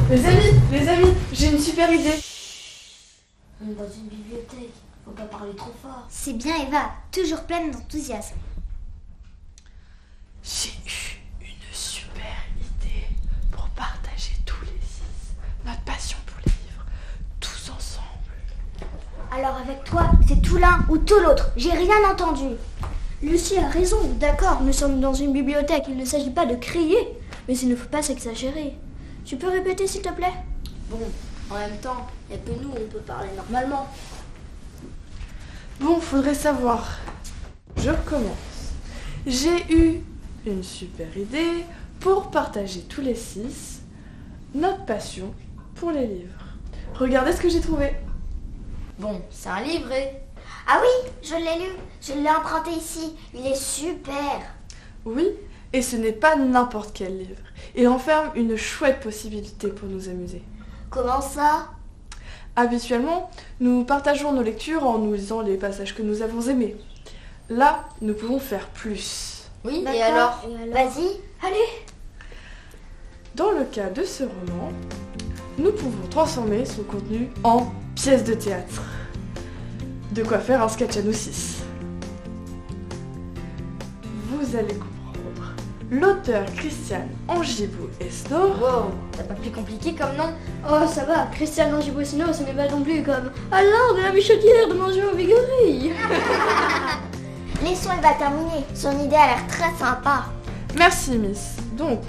Les amis, j'ai une super idée. On est dans une bibliothèque, faut pas parler trop fort. C'est bien Eva, toujours pleine d'enthousiasme. J'ai eu une super idée pour partager tous les 6 notre passion pour les livres, tous ensemble. Alors avec toi, c'est tout l'un ou tout l'autre, j'ai rien entendu. Lucie a raison, d'accord, nous sommes dans une bibliothèque, il ne s'agit pas de crier, mais il ne faut pas s'exagérer. Tu peux répéter s'il te plaît? Bon, en même temps, il n'y a que nous, on peut parler normalement. Bon, faudrait savoir. Je recommence. J'ai eu une super idée pour partager tous les 6 notre passion pour les livres. Regardez ce que j'ai trouvé. Bon, c'est un livret. Ah oui, je l'ai lu, je l'ai emprunté ici, il est super. Oui, et ce n'est pas n'importe quel livre. Il renferme une chouette possibilité pour nous amuser. Comment ça? Habituellement, nous partageons nos lectures en nous lisant les passages que nous avons aimés. Là, nous pouvons faire plus. Oui, D'accord. et alors? Vas-y, allez. Dans le cas de ce roman, nous pouvons transformer son contenu en pièce de théâtre. De quoi faire un sketch à nous 6. Vous allez comprendre. L'auteur Christiane Angibou-Esnault. Wow, t'as pas plus compliqué comme nom? Oh ça va, Christiane Angibou-Esnault, ce n'est pas non plus comme alors de la michotière de manger au Vigory. Laissons Eva terminer, son idée a l'air très sympa. Merci Miss. Donc,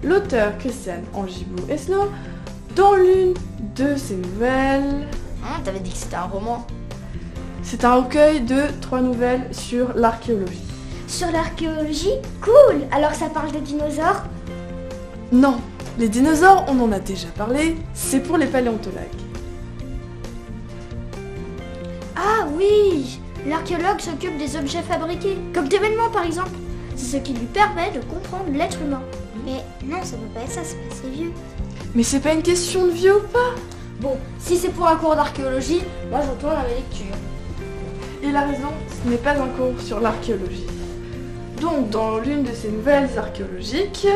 l'auteur Christiane Angibou-Esnault, dans l'une de ses nouvelles... T'avais dit que c'était un roman. C'est un recueil de 3 nouvelles sur l'archéologie. Sur l'archéologie? Cool. Alors ça parle de dinosaures? Non, les dinosaures, on en a déjà parlé, c'est pour les paléontologues. Ah oui, l'archéologue s'occupe des objets fabriqués, comme des vêtements par exemple. C'est ce qui lui permet de comprendre l'être humain. Mais non, ça peut pas être ça, c'est pas assez vieux. Mais c'est pas une question de vieux ou pas. Bon, si c'est pour un cours d'archéologie, moi je retourne à mes lectures. Il a raison, ce n'est pas un cours sur l'archéologie. Donc, dans l'une de ces nouvelles archéologiques,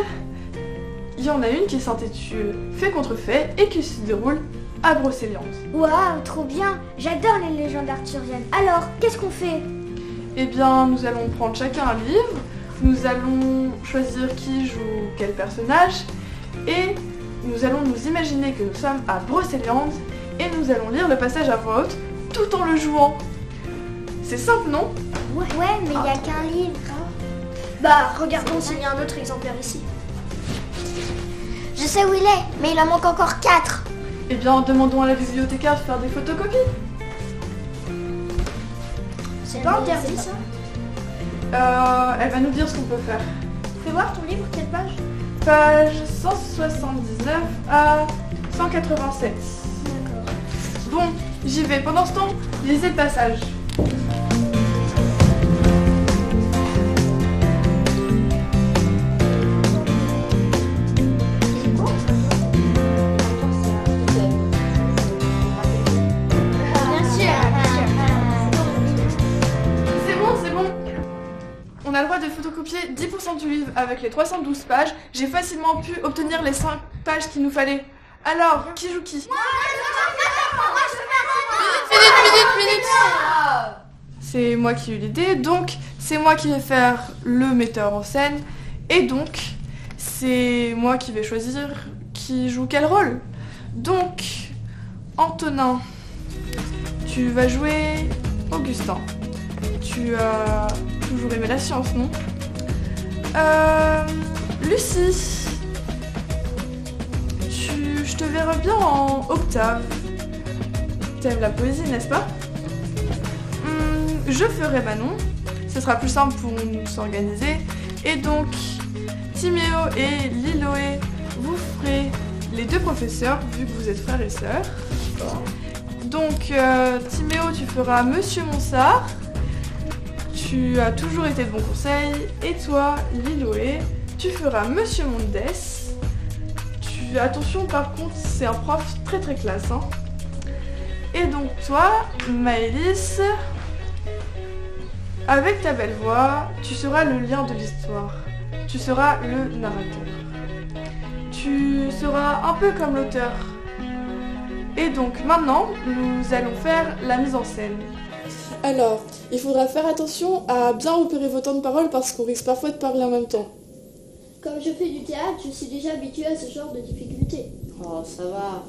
il y en a une qui s'intitule Fait contre fait et qui se déroule à Brocéliande. Waouh, trop bien. J'adore les légendes arthuriennes. Alors, qu'est-ce qu'on fait? Eh bien, nous allons prendre chacun un livre, nous allons choisir qui joue quel personnage, et nous allons nous imaginer que nous sommes à Brocéliande, et nous allons lire le passage à voix haute tout en le jouant. C'est simple, non? Ouais, mais il n'y a qu'un livre. Bah, regardons s'il y a un autre exemplaire ici. Je sais où il est, mais il en manque encore 4. Eh bien, demandons à la bibliothécaire de faire des photocopies. C'est pas interdit ça? Elle va nous dire ce qu'on peut faire. Fais voir ton livre, quelle page? Page 179 à 187. D'accord. Bon, j'y vais. Pendant ce temps, lisez le passage. On a le droit de photocopier 10% du livre avec les 312 pages. J'ai facilement pu obtenir les 5 pages qu'il nous fallait. Alors, qui joue qui? Minute. C'est moi qui ai eu l'idée, donc c'est moi qui vais faire le metteur en scène. Et donc, c'est moi qui vais choisir qui joue quel rôle. Donc, Antonin, tu vas jouer Augustin. Tu as toujours aimé la science, non? Lucie, je te verrai bien en Octave. T'aimes la poésie, n'est-ce pas? Je ferai Manon, ce sera plus simple pour nous s'organiser. Et donc, Timéo et Liloé, vous ferez les 2 professeurs, vu que vous êtes frères et sœurs. Donc, Timéo, tu feras Monsieur Monsard. Tu as toujours été de bons conseils. Et toi, Liloé, tu feras Monsieur Mondes. Attention, par contre, c'est un prof très très classe. Hein. Et donc toi, Maëlys, avec ta belle voix, tu seras le lien de l'histoire. Tu seras le narrateur. Tu tu seras un peu comme l'auteur. Et donc maintenant, nous allons faire la mise en scène. Alors, il faudra faire attention à bien repérer vos temps de parole parce qu'on risque parfois de parler en même temps. Comme je fais du théâtre, je suis déjà habituée à ce genre de difficultés. Oh, ça va.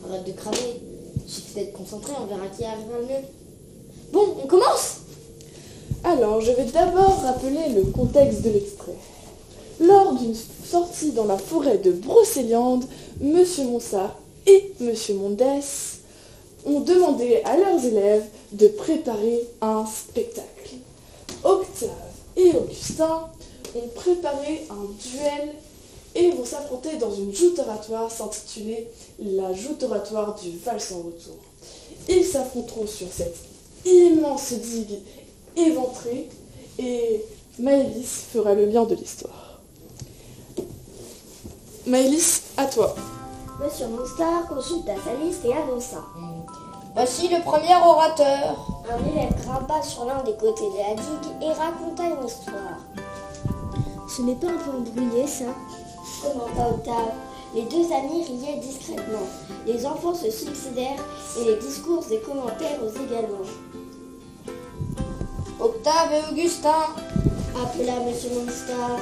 Arrête de cramer. Suffit d'être concentré, on verra qui arrivera le mieux. Bon, on commence. Alors, je vais d'abord rappeler le contexte de l'extrait. Lors d'une sortie dans la forêt de Brocéliande, Monsieur Monsard et Monsieur Mondès ont demandé à leurs élèves de préparer un spectacle. Octave et Augustin ont préparé un duel et vont s'affronter dans une joute oratoire s'intitulée la joute oratoire du Val sans retour. Ils s'affronteront sur cette immense digue éventrée et Maëlys fera le lien de l'histoire. Maëlys, à toi. Monsieur Monstar consulta sa liste et annonça. Voici le premier orateur. Un élève grimpa sur l'un des côtés de la digue et raconta une histoire. Ce n'est pas un peu embrouillé, ça? Commenta Octave. Les deux amis riaient discrètement. Les enfants se succédèrent et les discours et commentaires également. Octave et Augustin. Appela Monsieur Monstar.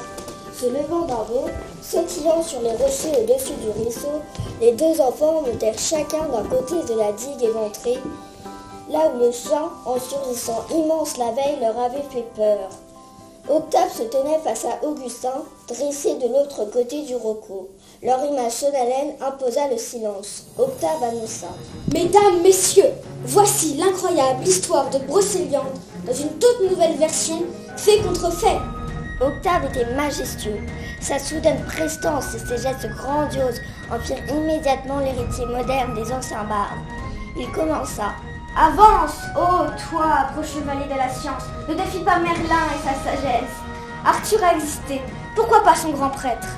Se levant d'un bond, sautillant sur les rochers au-dessus du ruisseau, les deux enfants montèrent chacun d'un côté de la digue éventrée, là où le chien, en surgissant immense la veille, leur avait fait peur. Octave se tenait face à Augustin, dressé de l'autre côté du roco. Leur image solennelle imposa le silence. Octave annonça. Mesdames, messieurs, voici l'incroyable histoire de Brocéliande dans une toute nouvelle version, fait contre fait. Octave était majestueux. Sa soudaine prestance et ses gestes grandioses en firent immédiatement l'héritier moderne des anciens bardes. Il commença. Avance, ô toi, pro-chevalier de la science, ne défie pas Merlin et sa sagesse. Arthur a existé, pourquoi pas son grand prêtre?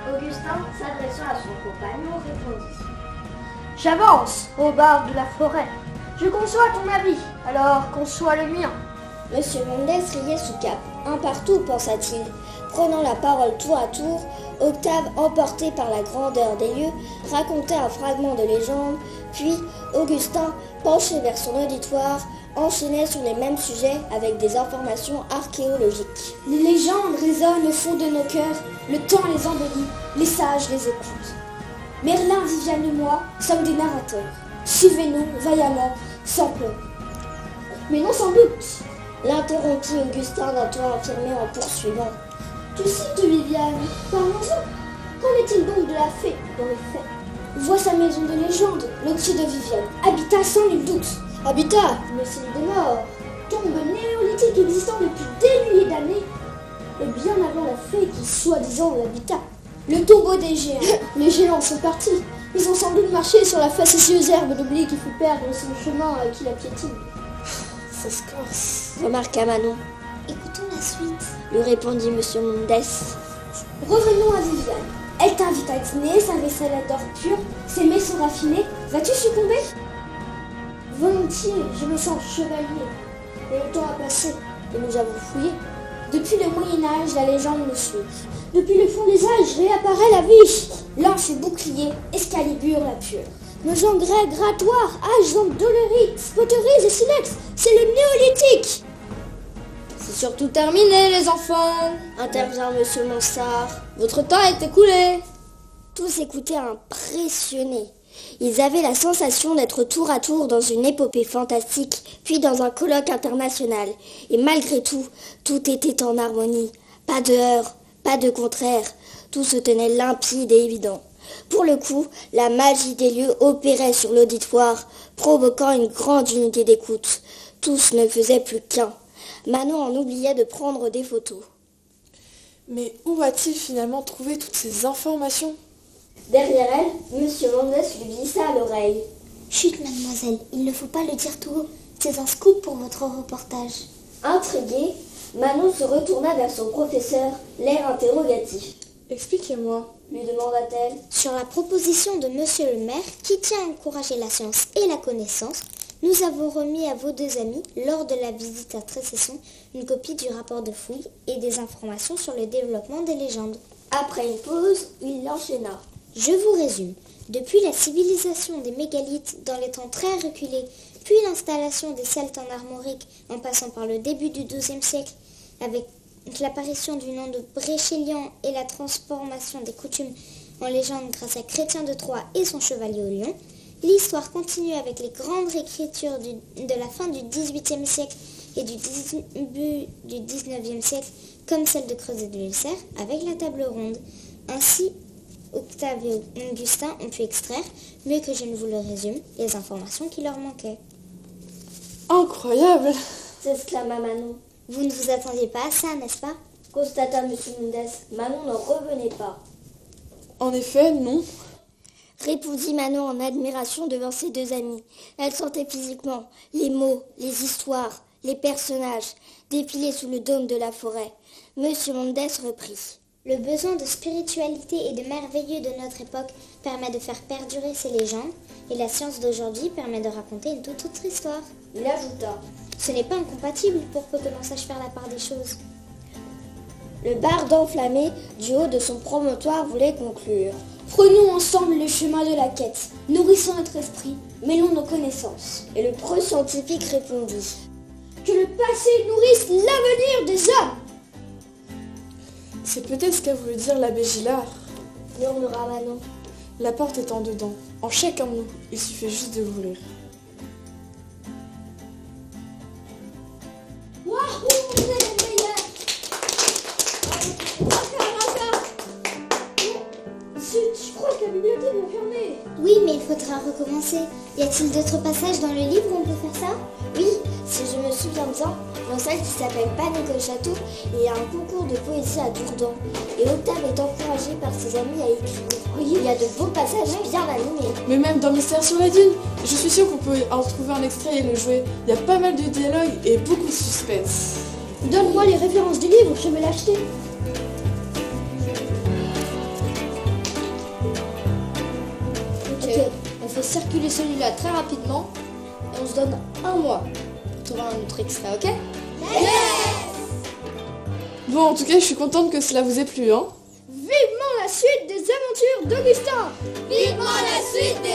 Augustin, s'adressant à son compagnon, répondit. J'avance, ô barde de la forêt. Je conçois ton avis, alors conçois le mien. Monsieur Mondès riait sous cap. Un partout, pensa-t-il. Prenant la parole tour à tour, Octave, emporté par la grandeur des lieux, racontait un fragment de légende, puis Augustin, penché vers son auditoire, enchaînait sur les mêmes sujets avec des informations archéologiques. Les légendes résonnent au fond de nos cœurs, le temps les embellit, les sages les écoutent. Merlin, Viviane et moi sommes des narrateurs. Suivez-nous vaillamment, sans peur. Mais non sans doute. L'interrompit Augustin d'un ton affirmé en poursuivant. Tu cites Viviane, parlons-en. Qu'en est-il donc de la fée dans les faits? Vois sa maison de légende, l'Octier de Viviane, habitat sans nul doute. Habitat, le signe des morts, tombe néolithique existant depuis des milliers d'années, et bien avant la fée qui soi-disant l'habita. Le tombeau des géants. Les géants sont partis. Ils ont sans doute marché sur la facétieuse herbe d'oubli qui fait perdre son chemin à qui la piétine. Ça se corse. Remarqua Manon. Écoutons la suite, Lui répondit Monsieur Mondès. Revenons à Viviane. Elle t'invite à dîner, sa vaisselle à d'or pur, ses mets sont raffinés. Vas-tu succomber? Volontiers, je me sens chevalier. Mais le temps a passé et nous avons fouillé. Depuis le Moyen-Âge, la légende nous suit. Depuis le fond des âges, réapparaît la vie. Lance et bouclier, Excalibur la pure. Nos engrais grattoirs, âges dolorites, poteries et silex, c'est le néolithique. C'est surtout terminé, les enfants. Intervint Monsieur Monsard. Votre temps est écoulé. Tous écoutaient impressionnés. Ils avaient la sensation d'être tour à tour dans une épopée fantastique, puis dans un colloque international. Et malgré tout, tout était en harmonie. Pas de heurts, pas de contraire. Tout se tenait limpide et évident. Pour le coup, la magie des lieux opérait sur l'auditoire, provoquant une grande unité d'écoute. Tous ne faisaient plus qu'un. Manon en oubliait de prendre des photos. Mais où a-t-il finalement trouvé toutes ces informations? Derrière elle, Monsieur Mondès lui glissa à l'oreille. Chut, mademoiselle, il ne faut pas le dire tout haut. C'est un scoop pour votre reportage. Intriguée, Manon se retourna vers son professeur, l'air interrogatif. Expliquez-moi. Lui demanda-t-elle. Sur la proposition de Monsieur le maire, qui tient à encourager la science et la connaissance, nous avons remis à vos deux amis, lors de la visite à Trécesson, une copie du rapport de fouille et des informations sur le développement des légendes. Après une pause, il enchaîna. Je vous résume. Depuis la civilisation des mégalithes dans les temps très reculés, puis l'installation des Celtes en Armorique, en passant par le début du XIIe siècle, avec l'apparition du nom de Bréchélian et la transformation des coutumes en légende grâce à Chrétien de Troyes et son chevalier au lion, l'histoire continue avec les grandes réécritures de la fin du XVIIIe siècle et du début du XIXe siècle, comme celle de Creuset de l'Ulcère, avec la table ronde. Ainsi, Octave et Augustin ont pu extraire, mieux que je ne vous le résume, les informations qui leur manquaient. Incroyable! S'exclama Manon. Vous ne vous attendiez pas à ça, n'est-ce pas? Constata M. Mundes. Manon n'en revenait pas. En effet, non. Répondit Manon en admiration devant ses deux amies. Elle sentait physiquement les mots, les histoires, les personnages défiler sous le dôme de la forêt. Monsieur Mondes reprit. Le besoin de spiritualité et de merveilleux de notre époque permet de faire perdurer ces légendes, et la science d'aujourd'hui permet de raconter une toute autre histoire. Il ajouta. Ce n'est pas incompatible pour peu que l'on sache faire la part des choses. Le barde enflammé du haut de son promontoire voulait conclure. Prenons ensemble le chemin de la quête, nourrissons notre esprit, mêlons nos connaissances. Et le preux scientifique répondit. Que le passé nourrisse l'avenir des hommes. C'est peut-être ce qu'a voulu dire l'abbé Gillard. Murmura Manon. La porte est en dedans. En chacun de nous, il suffit juste de l'ouvrir. Waouh, vous êtes les meilleurs. Encore. Zut, je crois que la bibliothèque est fermée. Oui, mais il faudra recommencer. Y a-t-il d'autres passages dans le livre où on peut faire ça? Oui, si je me souviens bien, dans celle qui s'appelle Panique au château, il y a un concours de poésie à Dourdan. Et Octave est encouragé par ses amis à écrire. Oui, il y a de beaux passages bien animés. Mais même dans Mystère sur la dune, je suis sûre qu'on peut en trouver un extrait et le jouer. Il y a pas mal de dialogues et beaucoup de suspense. Donne-moi les références du livre, je vais l'acheter. Ok, on fait circuler celui-là très rapidement et on se donne un mois pour trouver un autre extrait, ok? Bon, en tout cas, je suis contente que cela vous ait plu, hein. Vivement la suite des aventures d'Augustin. Vivement la suite des